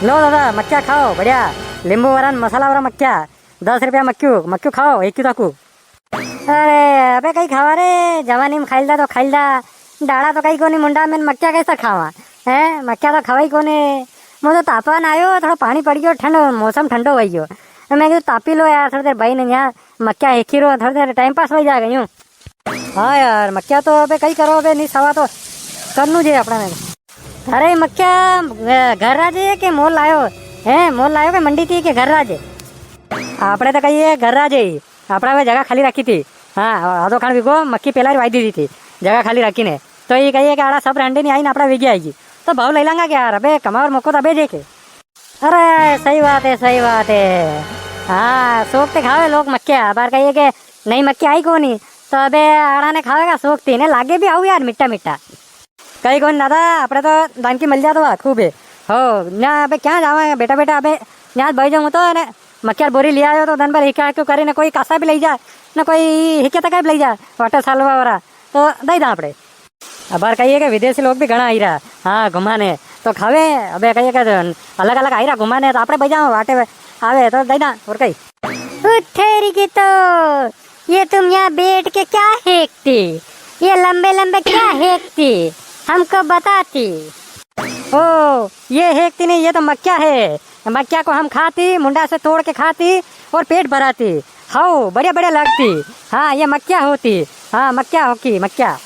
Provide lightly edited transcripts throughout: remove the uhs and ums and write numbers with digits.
लो दादा मक्या खाओ बढ़िया लींबू वाला मसाला वाला मक्या 10 रुपया मक्यू मक्यू खाओ एक ताकू। अरे अबे कहीं खावा रे जवानी में खाइल तो खाइल डाड़ा तो कहीं कोनी मुंडा में मक्या कैसा खावा है मक्या तो खवाई कोने। मुझे तापमान आयो थोड़ा पानी पड़ गयो ठंड मौसम ठंडो हो गयो मैं क्यों तापी लो यार थोड़ी देर भाई ने यहाँ मक्या हेखी रो थोड़ी देर टाइम पास हो जाएगा यूँ। हाँ यार मक्या तो अबे कहीं करो अबे नहीं सवा तो करनू जे अपना ने। अरे मक्या घर राजे के मोल लायो है मोल लायो के मंडी थी के घर राजे आपने तो कही है घर राजे ही अपना वे जगह खाली रखी थी। हाँ आधो खान विको मक्की पहला वाई दी थी जगह खाली रखी ने तो ये कही है कि आड़ा सब रंडे नहीं आई ना अपना वेगी आएगी तो भाव ले लांगा क्या यार अबे कमाओ मौको तो बेचे के। अरे सही बात है हाँ सोखते खावे लोग मक्या बार कहिए कि नई मक्या आई कोनी तो अबे आड़ा ने खावेगा सोखती ने लागे भी आऊ यार मिट्टा मिट्टा कहीं कौन दादा अपने तो दान की मिल जाता खूब है हो ना अबे क्या जावा बेटा बेटा अबे यहाँ भाई जाऊँ तो ने मक्या बोरी लिया आयो तो दिन भर हिका क्यों करे ना कोई कासा भी ले जा ना कोई हिके तक भी ले जा वाटर सालवा वाला तो दई दा अपने अब बार कहिए कि विदेशी लोग भी घना आई रहा हाँ घुमाने तो खावे अबे कहिए कि अलग अलग आई रहा घुमाने तो अपने भाई जाओ वाटे आवे तो दई दा और कहीं ठहरी की तो ये तुम यहाँ बैठ के क्या हेकती ये लंबे लंबे क्या हेकती हमको बताती। ओ ये हेकती नहीं ये तो मक्या है मक्या को हम खाती मुंडा से तोड़ के खाती और पेट भराती खाओ बढ़िया बढ़िया लगती। हाँ ये मक्या होती हाँ मक्या होकी मक्या।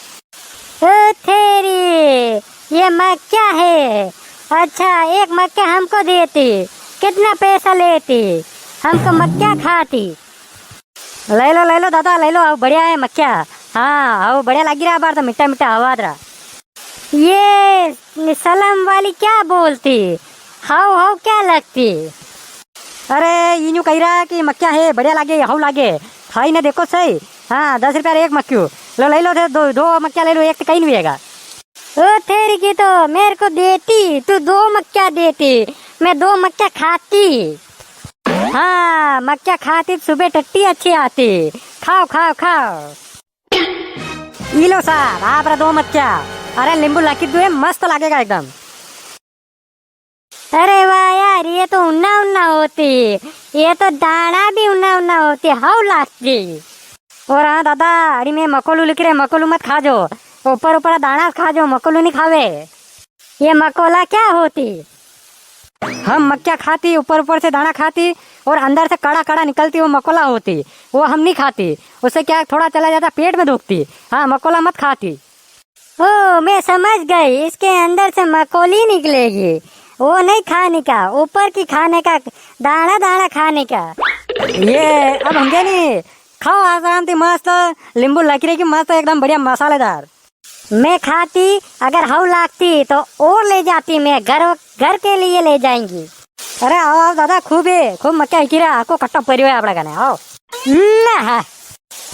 तेरी ये मक्या है अच्छा एक मक्या हमको देती कितना पैसा लेती हमको मक्या खाती। ले लो दादा ले लो बढ़िया है मक्या हाँ आओ बढ़िया लगी रहा बार तो मिट्टा मिट्टा आवाज रहा। ये सलम वाली क्या बोलती हाउ हाउ क्या लगती। अरे ये कह रहा कि मक्या है बढ़िया लागे हाउ लागे खाई ना देखो सही हाँ 10 रुपया एक मक्यू लो ले लो दो मक्या ले लो एक तो कहीं नहीं होगा। ओ तेरी की तो मेरे को देती तू 2 मक्या देती मैं 2 मक्या खाती। हाँ मक्या खाती सुबह टट्टी अच्छी आती खाओ खाओ खाओ। ई लो साहब आप 2 मक्या अरे नींबू लाकी दुए मस्त लगेगा एकदम। अरे वाह यार ये तो उन्ना उन्ना होती ये तो दाना भी उन्ना उन्ना होती हाउ लागती। और हाँ दादा अरे मैं मकोलू लिख रहे मकोलू मत खा जो ऊपर ऊपर दाना खा जो मकोलू नहीं खावे। ये मकोला क्या होती हम मक्या खाती ऊपर ऊपर से दाना खाती और अंदर से कड़ा कड़ा निकलती वो मकोला होती वो हम नहीं खाती उससे क्या थोड़ा चला जाता पेट में दुखती हाँ मकोला मत खाती। ओ मैं समझ गई इसके अंदर से मकोली निकलेगी वो नहीं खाने का ऊपर की खाने का दाना दाना खाने का। ये अब हम नहीं खाओ आराम से मस्त नींबू लकीरे की मस्त एकदम बढ़िया मसालेदार। मैं खाती अगर हाउ लागती तो और ले जाती मैं घर के लिए ले जाएंगी। अरे आओ आओ दादा खूब है खूब मक्या हिकीरा आपको कट्टा परियो है अपना गाने आओ ना।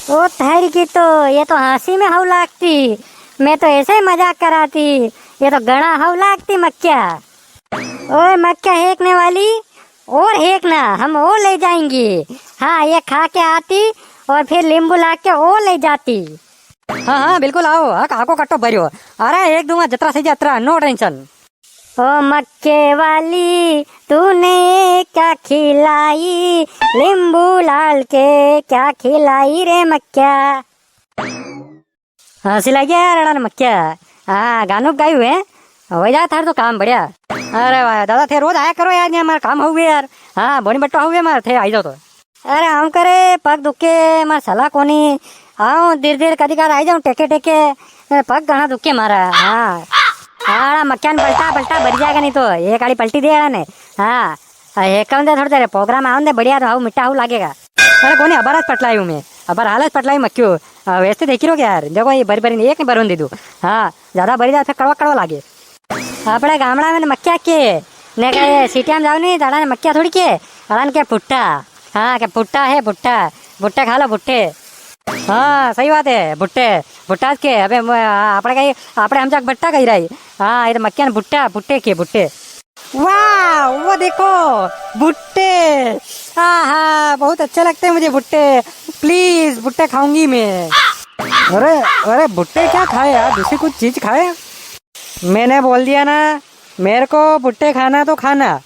ओ ठहरी की तो ये तो हंसी में हाउ लागती मैं तो ऐसे ही मजाक कराती ये तो गणा हाउ लागती मक्या। ओए मक्या हेकने वाली और हेकना हम और ले जाएंगी हाँ ये खा के आती और फिर नींबू ला के और ले जाती। हाँ हाँ बिल्कुल आओ आको कट्टो भरियो अरे एक दूंगा जतरा से जतरा नो टेंशन। ओ मक्के वाली तूने क्या खिलाई नींबू लाल के क्या खिलाई रे मक्या। हंसी लगी यार मक्या हाँ गानों गाई हुए हो जाए थार तो काम बढ़िया। अरे वाह दादा थे रोज आया करो यार हमारा काम हुए यार हाँ बोनी बट्टो हुए मार थे आई जाओ तो। अरे हम करे पग दुखे मार सलाह कोनी आओ धीरे धीरे कदी कार आई जाऊँ टेके टेके पग घना दुखे मारा हाँ हाँ मक्यान पलटा पलटा भर जाएगा नहीं तो ये गाड़ी पलटी दे ने हाँ एक दे थोड़ी देर प्रोग्राम आऊँ दे बढ़िया तो हाउ मिट्टा हाउ लागेगा। अरे कोनी अबार पटलाई हूँ मैं अबार हालत पटलाई मक्क्यू वैसे देखी रो यार देखो ये भरी भरी एक नहीं भरून दे दू हाँ ज्यादा भरी जाए कड़वा कड़वा लागे। अपने गामड़ा में मक्या के ने कहे सिटिया में जाओ नहीं दादा ने मक्या थोड़ी के अड़ान के भुट्टा हाँ क्या भुट्टा है भुट्टा भुट्टे खा लो भुट्टे हाँ सही बात है भुट्टे भुट्टा के अबे अपने कहीं अपने हम जाक भट्टा कही रही हाँ ये तो मक्या ने भुट्टा भुट्टे के भुट्टे वाह वो देखो भुट्टे हाँ हाँ बहुत अच्छे लगते हैं मुझे भुट्टे प्लीज भुट्टे खाऊंगी मैं। अरे अरे भुट्टे क्या खाए यार दूसरी कुछ चीज खाए मैंने बोल दिया ना मेरे को भुट्टे खाना तो खाना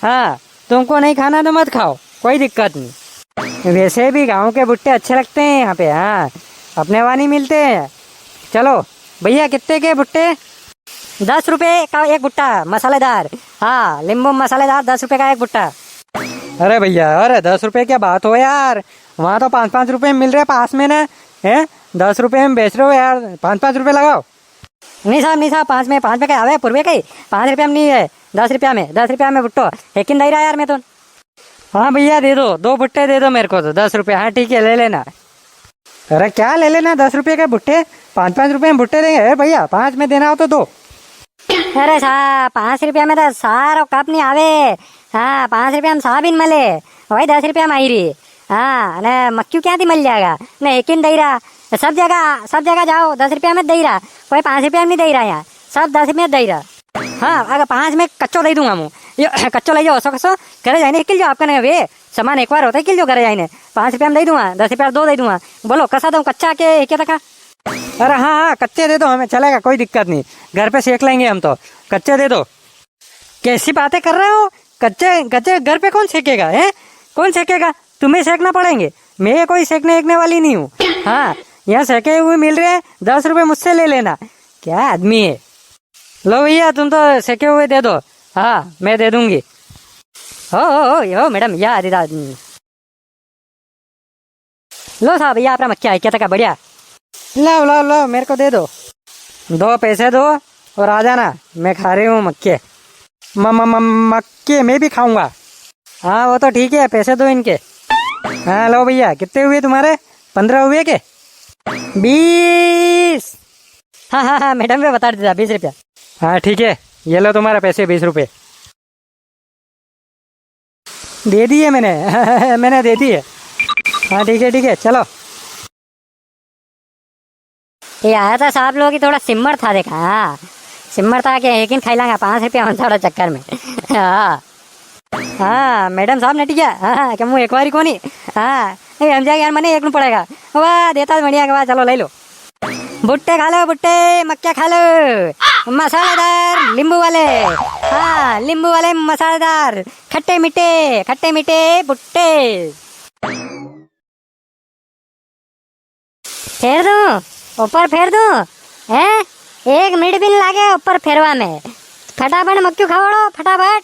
हाँ, तुमको नहीं खाना तो मत खाओ, कोई दिक्कत नहीं। वैसे भी गांव के भुट्टे अच्छे लगते हैं यहाँ पे। हाँ, अपने वहाँ नहीं मिलते हैं। चलो भैया, कितने के भुट्टे? 10 रुपये का एक भुट्टा मसालेदार। हाँ, नींबू मसालेदार 10 रुपये का एक भुट्टा। अरे भैया, अरे 10 रुपये क्या बात हो यार, वहाँ तो 5-5 रुपये में मिल रहे पास में ना। है 10 रुपये में बेच रहे हो यार, 5-5 रुपये लगाओ। नहीं साहब, नहीं साहब, 5 रुपये का आवे पूर्वे का 5 रुपये में नहीं है, 10 रुपया में, 10 रुपया में भुट्टो लेकिन दे रहा यार मैं तो। हाँ भैया, दे दो, 2 भुट्टे दे दो मेरे को तो 10 रुपये। हाँ ठीक है, ले लेना। अरे क्या ले लेना, 10 रुपये के भुट्टे, 5-5 रुपये में भुट्टे देंगे। अरे भैया, 5 में देना हो तो 2। अरे साहब, 5 रुपया में तो सारो कप नहीं आवे। हाँ, 5 रुपया में साबिन मले, वही 10 रुपया में आई रही। हाँ, न मक्खी क्या थी मिल जाएगा न, यकीन दे रहा। सब जगह जाओ 10 रुपया में दे रहा, कोई 5 रुपया में नहीं दे रहा यहाँ, सब 10 में दे रहा। हाँ, अगर 5 में कच्चो दे दूंगा मुँह, ये कच्चो ले जाओ, कसो करे जाए किल जाओ आपका। नहीं वे सामान एक बार होता है, किल जो करे जाए 5 रुपया में दे दूंगा, 10 रुपया 2 दे दूंगा। बोलो कसा दूँ, कच्चा के क्या तक? अरे हाँ हाँ, कच्चे दे दो, हमें चलेगा, कोई दिक्कत नहीं, घर पे सेक लेंगे हम तो। कच्चे दे दो। कैसी बातें कर रहे हो? कच्चे कच्चे घर पे कौन सेकेगा? है कौन सेकेगा? तुम्हें सेकना पड़ेंगे, मैं कोई सेकने एकने वाली नहीं हूँ। हाँ, यहाँ सेके हुए मिल रहे हैं, 10 रुपये मुझसे ले लेना। क्या आदमी है। लो भैया, तुम तो सेके हुए दे दो। हाँ, मैं दे दूंगी। हो मैडम, या दीदा। लो साहब, भैया आपका मक्खिया है क्या तक? बढ़िया, लो लो लो, मेरे को दे दो। 2 पैसे दो और आ जाना, मैं खा रही हूँ मक्के। मक्के मैं भी खाऊंगा। हाँ वो तो ठीक है, पैसे दो इनके। हाँ लो भैया, कितने हुए तुम्हारे? 15 हुए के? 20। हाँ मैडम ने बता दिया 20 रुपया। हाँ ठीक है, ये लो तुम्हारे पैसे 20 रुपये। दे दिए मैंने मैंने दे दिए। हाँ ठीक है, चलो। ये आया था साहब लोगों की, थोड़ा सिमर था देखा। हाँ, सिमर था कि लेकिन खाई लांगा 5 रुपया थोड़ा चक्कर में। हाँ मैडम साहब ने ठीक है। हाँ क्या मुँह एक बारी को नहीं। हाँ हम जाएगा यार, मने एक पड़ेगा। वाह देता बढ़िया के बाद, चलो ले लो। भुट्टे खा लो, भुट्टे मक्या खा लो, मसालेदार नींबू वाले। हाँ, नींबू वाले मसालेदार, खट्टे मीठे भुट्टे। फेर दूं, ऊपर फेर दूं? है 1 मिनट भी नहीं लागे ऊपर फेरवा में। फटाफट मक्खी खवाड़ो, फटाफट।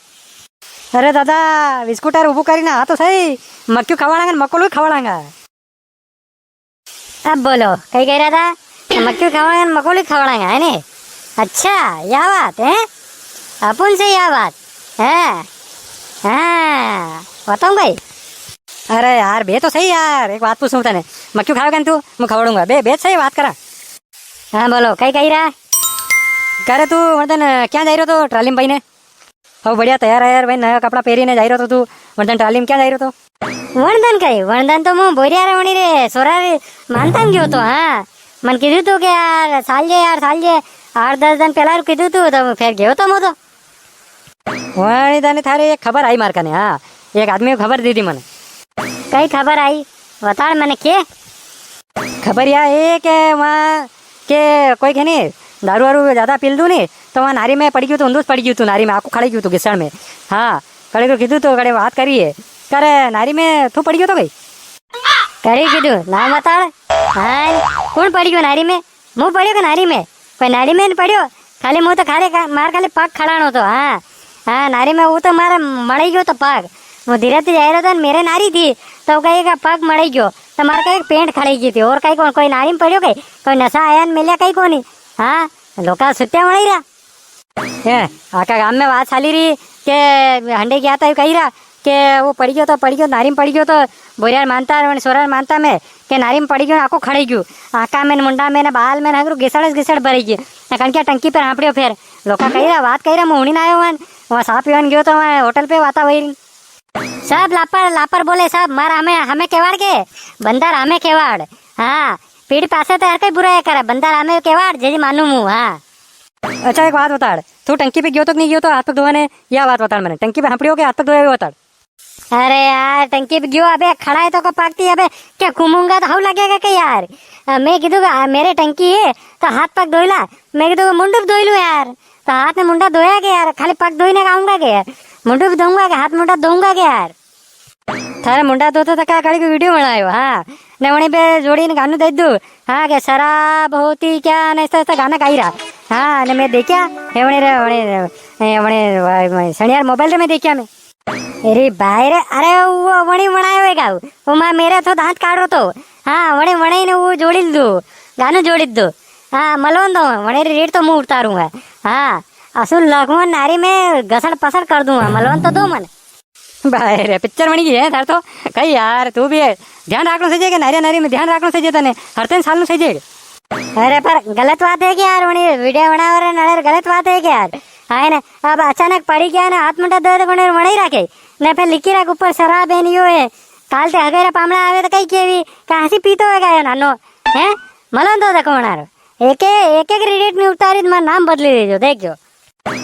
अरे दादा, बिस्कुटर उबू करी ना तो सही, मक्खी खवाड़ांगा, मकोलू खवाड़ांगा। अब बोलो, कहीं कह रहा था? मक्खी खवाड़ांगा, मकोलू खवाड़ांगा, है ने? अच्छा, यह बात है अपन से, यह बात है। हाँ बताऊँ भाई। अरे यार बे तो सही यार, एक बात पूछूं तने, मक्खी खाओगे तू? मैं खवाड़ूंगा। बे सही बात करा। हाँ बोलो, कहीं कही रहा? कह रहे तू मतलब क्या जा रहे हो तो ट्राली में भाई ने? हो बढ़िया तैयार है यार भाई, नया कपड़ा पहरीने जा रहे हो तो तू वर्धन ट्राली में क्या जा रहे हो? तो वर्धन तो मुँह बोरिया रवणी रे सोरा रे मानता गयो तो। हाँ मन कीधु तू के यार साल जे 8-10 दिन पहला कीधु तू तो फिर गयो तो मुँह तो वही दाने थारे एक खबर आई मार कने। हाँ, एक आदमी को खबर दी थी मैंने। कई खबर आई बता मैंने के? खबर यह है कि वहाँ के कोई के नहीं दारू वारू ज़्यादा पील दूँ नहीं तो वहाँ नारी में पड़ गई, तो ऊंधूस पड़ गई तू नारी में, आपको खड़ी गई तू घिसण में। हाँ कड़े को कीधु तो कड़े बात करिए करे नारी में तू पड़ गयो तो गई करे कीधु ना बता। हाँ कौन पड़ गयो नारी में? मुँह पड़ियो कि नारी में? कोई नारी में पड़ियो, खाली मुँह तो मार खाली पग खड़ानो तो। हाँ नारी में वो तो मारा मड़ी गयो तो पग, वो धीरे धीरे जा रहा था, मेरे नारी थी तो कहीं पग मड़ी गयो तो मार कहीं पेंट खड़ी गई थी। और कहीं कोई नारी में पड़ियो कहीं कोई नशा आया मिलिया कहीं को नहीं। हाँ लोका सुत्या मड़ी रहा। आका गाँव में बात चाली रही के हंडे गया था कही रहा के वो पड़ी गयो नारी में पड़ी गयो तो बोरियार मानता सोरार मानता में के नारी में पड़ी गयो आको खड़ी गयो आका में मुंडा में बाल में नगरू घिसड़ भरी गई कण क्या टंकी पर हाँपड़ियो। फिर लोका कही रहा बात कही रहा मुहनी ना आयो वहाँ साफ पीवन गयो तो वहाँ होटल पे वाता वही सब लापर बोले सब मार हमें केवाड़ के बंदर हमें केवाड़। हाँ पीढ़ी पासे तो यार कहीं बुरा है करे बंदर हमें केवाड़ जे मानू मुँह। हाँ अच्छा एक बात बता, तू टंकी पे गयो तो नहीं गयो तो हाथ तक धोने? या बात बता मैंने, टंकी पे हाँपड़ियो के हाथ तक धोए बता? अरे यार टंकी पे गयो, अबे खड़ा है तो को पाकती, अबे क्या घूमूंगा तो हाउ लगेगा क्या यार? मैं कीधूगा मेरे टंकी है तो हाथ पग धोइला, मैं कीधूगा मुंडू धोइलू यार तो हाथ में मुंडा धोया गया यार, खाली पग धोने का आऊंगा क्या यार? मुंडू भी धोऊंगा के हाथ मुंडा धोऊंगा के यार थारे मुंडा धोतो तो क्या कड़ी को वीडियो बनायो हाँ ने वहीं पे जोड़ी ने गानू दे दू हाँ के शराब होती क्या ने ऐसा गाना गाई रहा हाँ ने मैं देखा हे वणी शनियार मोबाइल रे मैं देखा मैं अरे भाई रे अरे वो वणी बनायो है गाऊ वो मैं मेरे तो दांत काढ़ो तो हाँ वणी वणी ने वो जोड़ी दू गानू जोड़ी दू हाँ मलोन दो वणी रेट तो मुँह उतारूंगा हाँ असुल लखमन नारी में घसड़ पसड़ कर दूंगा मलवन तो दो मन भाई रे पिक्चर बनी गई है थार तो कही यार तू भी है ध्यान रखना सही नारिया नारी में ध्यान रखना सही तने हर तीन साल में सही अरे पर गलत बात है कि यार वही वीडियो बना रहे नड़े गलत बात है क्या यार है ना अब अचानक पड़ी गया ना हाथ मुंडा दे कोने वणी रखे ने फिर लिखी रख ऊपर शराब है नियो है काल ते हगेरा पामड़ा आवे तो कई केवी कासी पीतो है गायो नानो हैं मलन तो देखो बनारो एक एक रेट में उतारी मैं नाम बदली देजो देखजो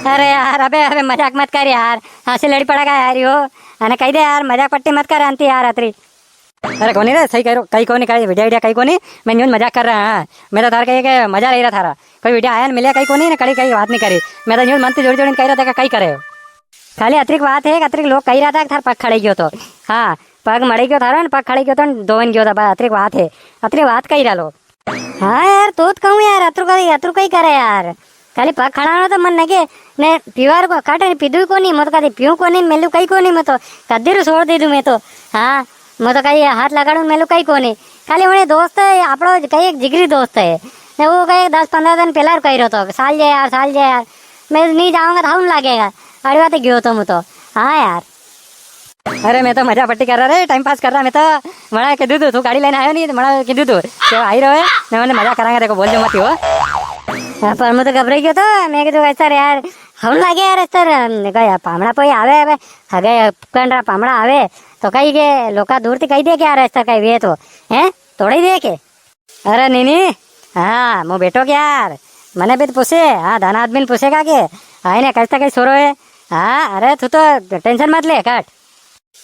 अरे यार अबे अबे मजाक मत कर यार हंसी लड़ी पड़ा यार यो अने कही दे यार मजाक पट्टी मत कर आंती यार अतरी अरे कोनी रे सही करो कहीं कोनी कहीं वीडियो वीडियो कहीं कोनी मैं न्यूज मजाक कर रहा हाँ मैं तो थार कही के मजा ले रहा थारा कोई वीडियो आया मिले कहीं कोनी ना कड़ी कहीं बात नहीं करी मैं तो न्यूज मनती जोड़ी जोड़ी कही रहा था कहीं करे खाली अतिरिक्त बात है अतिरिक्त लोग कही रहा था थार पग खड़े गयो तो हाँ पग मड़ी गयो थारा पग खड़े गयो तो दोवन गयो था अतिरिक्त बात है अतिरिक्त बात कही रहा लोग हाँ यार तो कहूँ यार अतरु कहीं करे यार खाली पग खड़ा तो मन नगे ने पीवार को काटे पीधु को नहीं मत कभी पीऊ को नहीं मेलू कहीं को नहीं मैं तो कद्दीरू छोड़ दे दूँ मैं तो हाँ मैं तो कहीं हाथ लगाड़ू मेलू कहीं को नहीं खाली उन्हें दोस्त है आपड़ो कहीं एक जिगरी दोस्त है ने वो कहीं 10-15 दिन पहला कही रहो तो साल जाए यार मैं नहीं जाऊँगा तो हम लगेगा अड़ी बात गयो तो मैं तो हाँ यार अरे मैं तो मजा पट्टी कर रहा रे टाइम पास कर रहा मैं तो मड़ा के दूध तू गाड़ी लेने आयो नहीं मड़ा के दूध तो आई रहो है मैंने मजा करांगे देखो बोल जो मत हो पर मैं तो घबराई गयो तो मैं कीधु ऐसा यार हम लागे यार ऐसा पामड़ा पोई आवे हवे हगे कंडरा पामड़ा आवे तो कही के लोका दूर थी कही दे के यार ऐसा कही वे तो हैं तोड़ी दे के अरे नीनी हाँ मो बेटो के यार मने भी तो पूछे हाँ धन आदमी ने पूछेगा के आई ने कैसा कहीं सोरो है हाँ अरे तू तो टेंशन मत ले कट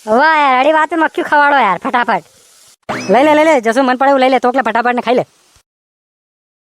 वाह यार अड़ी बात में मक्खी खवाड़ो यार फटाफट ले जसो मन पड़े वो ले ले तो फटाफट ने खाई ले